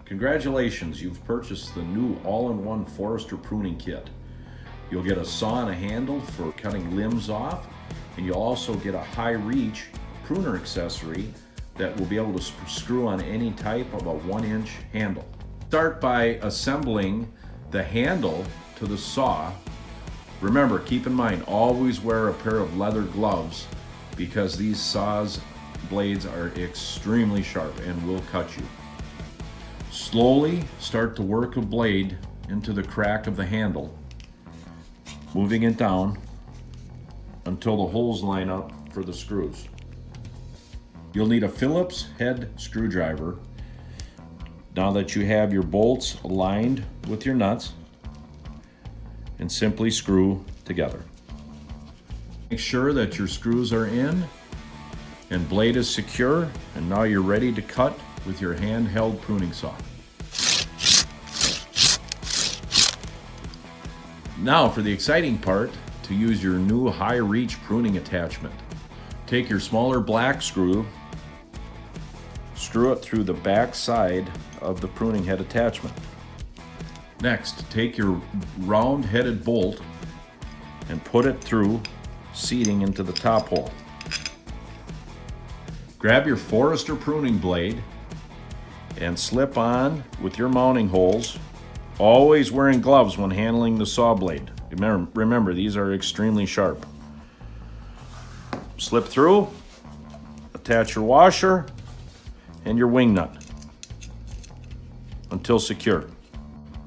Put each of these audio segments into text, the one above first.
Congratulations, you've purchased the new all-in-one Forester pruning kit. You'll get a saw and a handle for cutting limbs off, and you'll also get a high-reach pruner accessory that will be able to screw on any type of a 1-inch handle. Start by assembling the handle to the saw. Remember, keep in mind, always wear a pair of leather gloves because these saws blades are extremely sharp and will cut you. Slowly start to work a blade into the crack of the handle, moving it down until the holes line up for the screws. You'll need a Phillips head screwdriver now that you have your bolts aligned with your nuts, and simply screw together. Make sure that your screws are in and blade is secure, and now you're ready to cut with your handheld pruning saw. Now for the exciting part, to use your new high-reach pruning attachment. Take your smaller black screw, screw it through the back side of the pruning head attachment. Next, take your round-headed bolt and put it through, seating into the top hole. Grab your Forester pruning blade and slip on with your mounting holes, always wearing gloves when handling the saw blade. Remember, these are extremely sharp. Slip through, attach your washer and your wing nut until secure.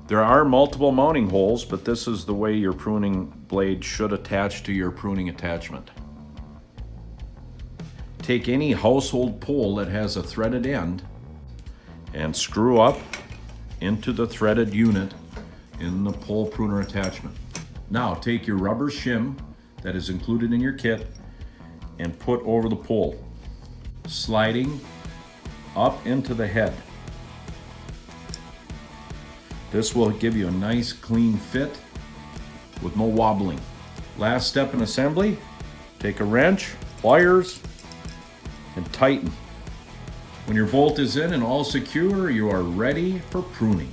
There are multiple mounting holes, but this is the way your pruning blade should attach to your pruning attachment. Take any household pole that has a threaded end and screw up into the threaded unit in the pole pruner attachment. Now take your rubber shim that is included in your kit and put over the pole, sliding up into the head. This will give you a nice clean fit with no wobbling. Last step in assembly, take a wrench, pliers, and tighten. When your bolt is in and all secure, you are ready for pruning.